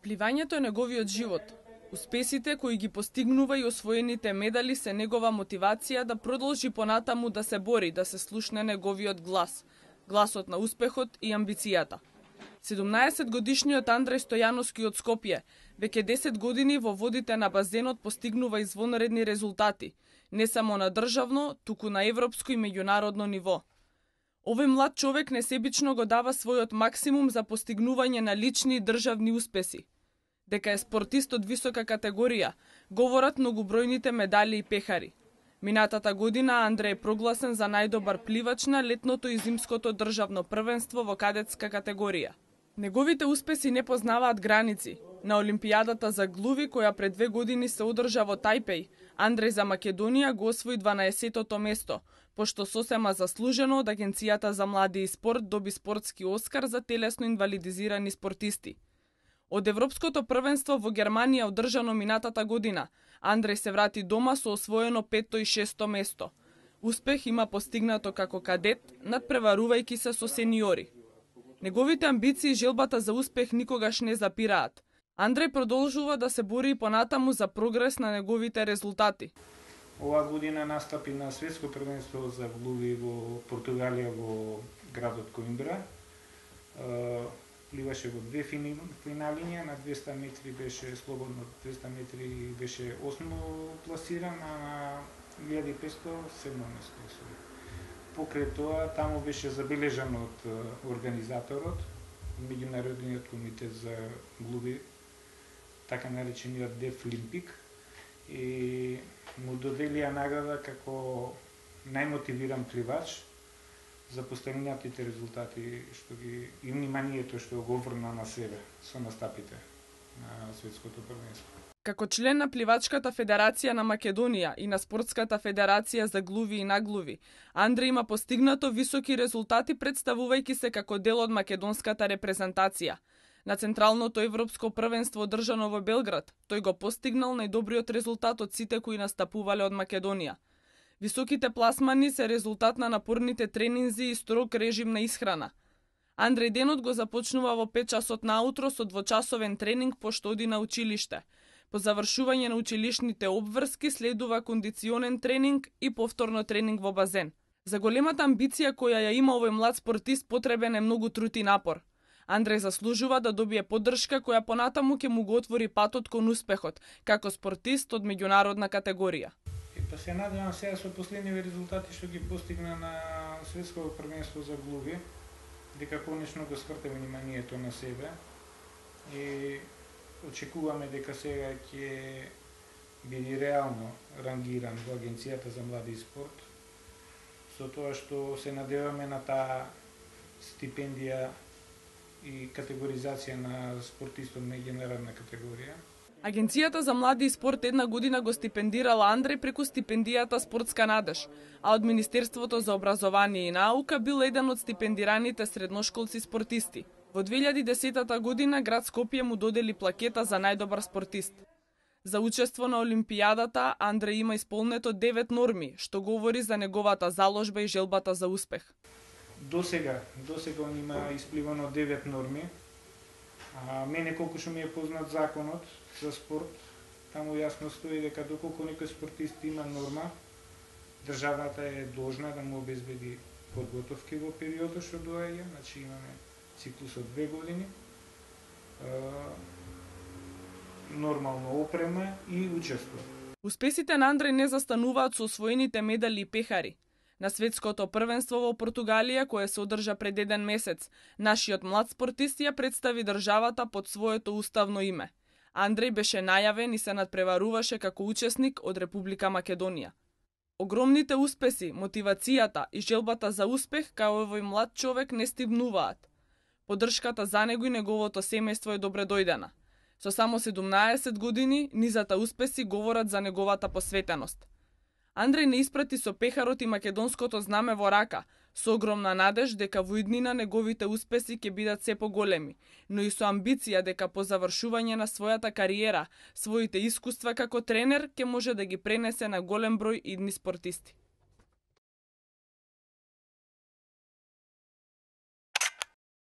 Пливањето е неговиот живот. Успесите кои ги постигнува и освоените медали се негова мотивација да продолжи понатаму да се бори, да се слушне неговиот глас, гласот на успехот и амбицијата. 17-годишниот Андреј Стојановски од Скопје веќе 10 години во водите на базенот постигнува извонредни резултати, не само на државно, туку на европско и меѓународно ниво. Овој млад човек несебично го дава својот максимум за постигнување на лични и државни успеси. Дека е спортист од висока категорија, говорат многобројните медали и пехари. Минатата година Андреј е прогласен за најдобар пливач на летното и зимското државно првенство во кадетска категорија. Неговите успеси не познаваат граници. На Олимпијадата за глуви, која пред 2 години се одржа во Тајпеј, Андреј за Македонија го освои 12-тото место, пошто сосема заслужено од Агенцијата за млади и спорт доби спортски Оскар за телесно инвалидизирани спортисти. Од Европското првенство во Германија одржано минатата година, Андреј се врати дома со освоено 5-то и 6-то место. Успех има постигнато како кадет, надпреварувајќи се со сениори. Неговите амбиции и желбата за успех никогаш не запираат. Андреј продолжува да се бори и понатаму за прогрес на неговите резултати. Оваа година настапи на светско првенство за глуви во Португалија во градот Коимбра. Пливаше во 2 финалиња, на 200 метри беше слободно 200 метри беше 8 пласиран, а на 1500 7 место. Покрај тоа, таму беше забележан од организаторот, Меѓународниот комитет за глуви, така наречениот Дефлимпик, и му доделија награда како најмотивиран пливач за постигнатите резултати и вниманието што го врна на себе со настапите на светското првенство. Како член на Пливачката федерација на Македонија и на Спортската федерација за глуви и наглуви, Андреј има постигнато високи резултати представувајќи се како дел од македонската репрезентација. На Централното европско првенство одржано во Белград, тој го постигнал најдобриот резултат од сите кои настапувале од Македонија. Високите пласмани се резултат на напорните тренинзи и строг режим на исхрана. Андреј денот го започнува во 5 часот наутро со двочасовен тренинг пошто оди на училиште. По завршување на училишните обврски следува кондиционен тренинг и повторно тренинг во базен. За големата амбиција која ја има овој млад спортист потребен е многу труд и напор. Андреј заслужува да добие поддршка која понатаму ќе му го отвори патот кон успехот, како спортист од меѓународна категорија. Па се надевам сега со последниве резултати што ги постигна на светското првенство за глуви, дека конечно го сврте вниманието на себе и очекуваме дека сега ќе биде реално рангиран во Агенцијата за млади и спорт, со тоа што се надеваме на таа стипендија и категоризација на спортистот меѓународна категорија. Агенцијата за млади и спорт една година го стипендирала Андреј преку стипендијата Спортска надеж, а од Министерството за образование и наука бил еден од стипендираните средношколци спортисти. Во 2010 година град Скопје му додели плакета за најдобар спортист. За учество на Олимпијадата Андреј има исполнето 9 норми, што говори за неговата заложба и желбата за успех. До сега он има испливано 9 норми. Мене колку што ми е познат законот за спорт, таму јасно стои дека доколку некој спортист има норма, државата е должна да му обезбеди подготовки во периодот што доаѓа, значи имаме циклус од 2 години, нормално опрема и учество. Успесите на Андреј не застануваат со освоените медали и пехари. На светското првенство во Португалија, кое се одржа пред 1 месец, нашиот млад спортист ја представи државата под своето уставно име. Андреј беше најавен и се надпреваруваше како учесник од Република Македонија. Огромните успеси, мотивацијата и желбата за успех као овој млад човек не стивнуваат. Поддршката за него и неговото семејство е добре дојдена. Со само 17 години, низата успеси говорат за неговата посветеност. Андреј не испрати со пехарот и македонското знаме во рака, со огромна надеж дека во иднина неговите успеси ќе бидат се поголеми, но и со амбиција дека по завршување на својата кариера, своите искуства како тренер ќе може да ги пренесе на голем број идни спортисти.